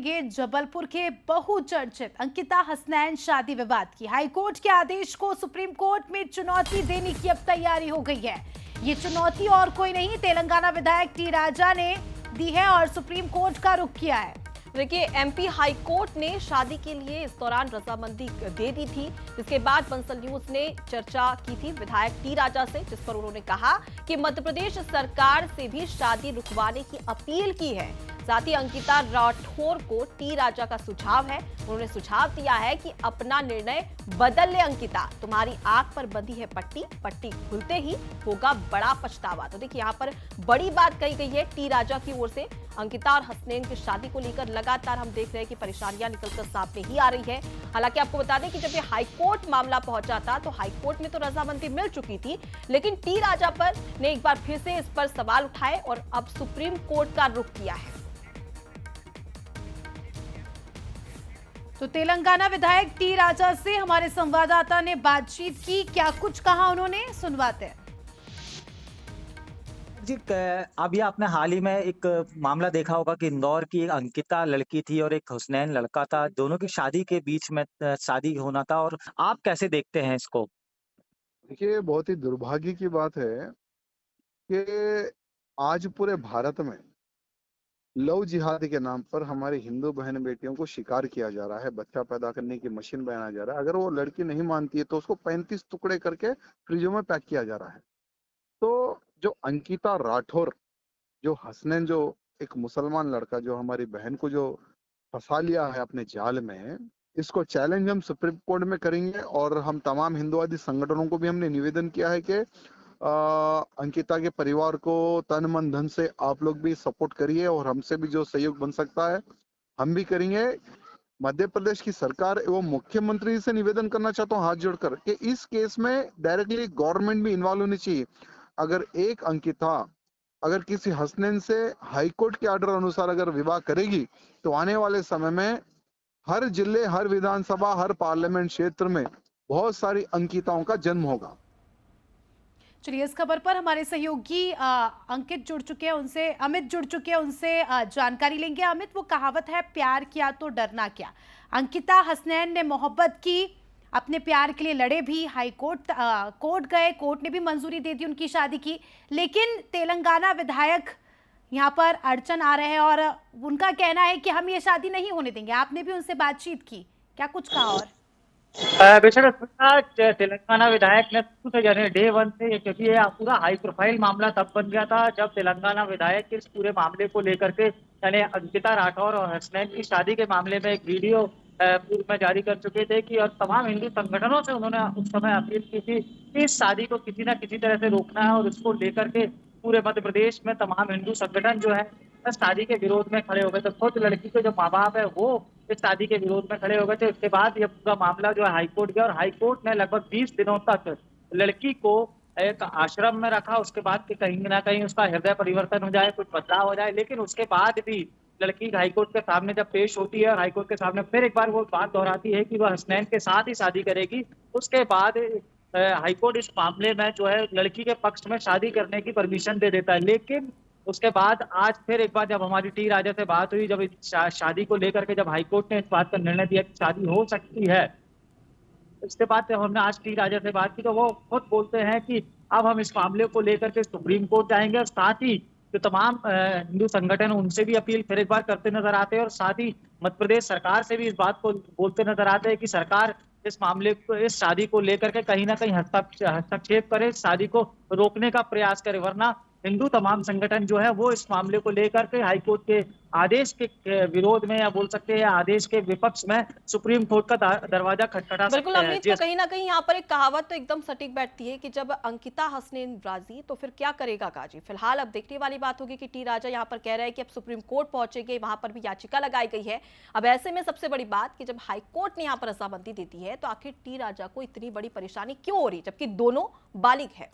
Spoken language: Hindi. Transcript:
करेंगे जबलपुर के बहुचर्चित अंकिता हसनैन शादी विवाद की। हाईकोर्ट के आदेश को सुप्रीम कोर्ट में चुनौती देने की अब तैयारी हो गई है। ये चुनौती और कोई नहीं, तेलंगाना विधायक टी राजा ने दी है और सुप्रीम कोर्ट का रुख किया है। देखिए, एमपी हाई कोर्ट ने शादी के लिए इस दौरान रजामंदी दे दी थी, जिसके बाद बंसल न्यूज ने चर्चा की थी विधायक टी राजा से, जिस पर उन्होंने कहा कि मध्य प्रदेश सरकार से भी शादी रुकवाने की अपील की है। साथ ही अंकिता राठौर को टी राजा का सुझाव है। उन्होंने सुझाव दिया है कि अपना निर्णय बदल ले अंकिता, तुम्हारी आंख पर बंधी है पट्टी, पट्टी खुलते ही होगा बड़ा पछतावा। तो देखिए, यहाँ पर बड़ी बात कही गई है टी राजा की ओर से। अंकिता और हसनैन की शादी को लेकर लगातार हम देख रहे हैं कि परेशानियां निकलकर सामने ही आ रही है। हालांकि आपको बता दें कि जब ये हाईकोर्ट मामला पहुंचा था तो हाईकोर्ट में तो रजामंदी मिल चुकी थी, लेकिन टी राजा पर ने एक बार फिर से इस पर सवाल उठाए और अब सुप्रीम कोर्ट का रुख किया है। तो तेलंगाना विधायक टी राजा से हमारे संवाददाता ने बातचीत की, क्या कुछ कहा उन्होंने, सुनवाते हैं। जी, अभी आपने हाल ही में एक मामला देखा होगा कि इंदौर की एक अंकिता लड़की थी और एक हुसनैन लड़का था। दोनों की शादी के बीच में शादी होना था। और आप कैसे देखते हैं इसको? देखिए, बहुत ही दुर्भाग्य की बात है कि आज पूरे भारत में लव जिहाद के नाम पर हमारी हिंदू बहन बेटियों को शिकार किया जा रहा है, बच्चा पैदा करने की मशीन बनाया जा रहा है। अगर वो लड़की नहीं मानती है तो उसको 35 टुकड़े करके फ्रिजों में पैक किया जा रहा है। तो जो अंकिता राठौर, जो हसनैन, जो एक मुसलमान लड़का जो हमारी बहन को जो फंसा लिया है अपने जाल में, इसको चैलेंज हम सुप्रीम कोर्ट में करेंगे। और हम तमाम हिंदुवादी संगठनों को भी हमने निवेदन किया है कि अंकिता के परिवार को तन मन धन से आप लोग भी सपोर्ट करिए और हमसे भी जो सहयोग बन सकता है हम भी करेंगे। मध्य प्रदेश की सरकार एवं मुख्यमंत्री से निवेदन करना चाहता हूँ हाथ जोड़कर कि इस केस में डायरेक्टली गवर्नमेंट भी इन्वॉल्व होनी चाहिए। अगर एक अंकिता अगर किसी हसनैन से हाईकोर्ट के ऑर्डर अनुसार अगर विवाह करेगी तो आने वाले समय में हर जिले, हर विधानसभा, हर पार्लियामेंट क्षेत्र में बहुत सारी अंकिताओं का जन्म होगा। चलिए, इस खबर पर हमारे सहयोगी अंकित जुड़ चुके हैं, उनसे अमित जुड़ चुके हैं, उनसे जानकारी लेंगे। अमित, वो कहावत है, प्यार किया तो डरना क्या। अंकिता हसनैन ने मोहब्बत की, अपने प्यार के लिए लड़े भी, हाई कोर्ट कोर्ट गए, कोर्ट ने भी मंजूरी दे दी उनकी शादी की। लेकिन तेलंगाना विधायक यहाँ पर अड़चन आ रहे हैं और उनका कहना है कि हम ये शादी नहीं होने देंगे। आपने भी उनसे बातचीत की, क्या कुछ कहा? और बेशक तेलंगाना विधायक ने शुरू से यानी डे वन से, क्योंकि ये पूरा हाई प्रोफाइल मामला तब बन गया था जब तेलंगाना विधायक इस पूरे मामले को लेकर के यानी अंकिता राठौर और हसनैन की शादी के मामले में एक वीडियो पूर्व में जारी कर चुके थे कि और तमाम हिंदू संगठनों से उन्होंने उस समय अपील की थी कि इस शादी को किसी न किसी तरह से रोकना है। और इसको लेकर के पूरे मध्य प्रदेश में तमाम हिंदू संगठन जो है शादी के विरोध में खड़े हो गए। तो खुद लड़की के जो माँ बाप है वो इस शादी के विरोध में खड़े हो गए थे। उसके बाद ये पूरा मामला जो है हाईकोर्ट गया और हाईकोर्ट ने लगभग 20 दिनों तक लड़की को एक आश्रम में रखा। उसके बाद कहीं ना कहीं उसका हृदय परिवर्तन हो जाए, कुछ बदलाव हो जाए, लेकिन उसके बाद भी लड़की हाईकोर्ट के सामने जब पेश होती है और हाईकोर्ट के सामने फिर एक बार वो बात दोहराती है कि वह हसनैन के साथ ही शादी करेगी। उसके बाद हाईकोर्ट इस मामले में जो है लड़की के पक्ष में शादी करने की परमिशन दे देता है। लेकिन उसके बाद आज फिर एक बार जब हमारी टी राजा से बात हुई, जब शादी को लेकर के जब हाईकोर्ट ने इस बात का निर्णय दिया कि शादी हो सकती है, इसके बाद जब हमने आज टी राजा से बात की तो वो खुद बोलते हैं कि अब हम इस मामले को लेकर के सुप्रीम कोर्ट जाएंगे और साथ ही जो तमाम हिंदू संगठन उनसे भी अपील फिर एक बार करते नजर आते हैं और साथ ही मध्य प्रदेश सरकार से भी इस बात को बोलते नजर आते हैं कि सरकार इस मामले को, इस शादी को लेकर के कहीं ना कहीं हस्तक्षेप करे, शादी को रोकने का प्रयास करे। वरना हिंदू तमाम संगठन जो है वो इस मामले को लेकर के हाईकोर्ट के आदेश के विरोध में या बोल सकते हैं आदेश के विपक्ष में सुप्रीम कोर्ट का दरवाजा खटखटा सकते हैं। बिल्कुल अमित, तो कहीं ना कहीं यहाँ पर एक कहावत तो एकदम सटीक बैठती है कि जब अंकिता हसनैन राजी तो फिर क्या करेगा काजी। फिलहाल अब देखने वाली बात होगी कि टी राजा यहाँ पर कह रहे हैं कि अब सुप्रीम कोर्ट पहुंचेंगे, वहां पर भी याचिका लगाई गई है। अब ऐसे में सबसे बड़ी बात कि जब हाईकोर्ट ने यहाँ पर रजामंदी देती है तो आखिर टी राजा को इतनी बड़ी परेशानी क्यों हो रही, जबकि दोनों बालिग है।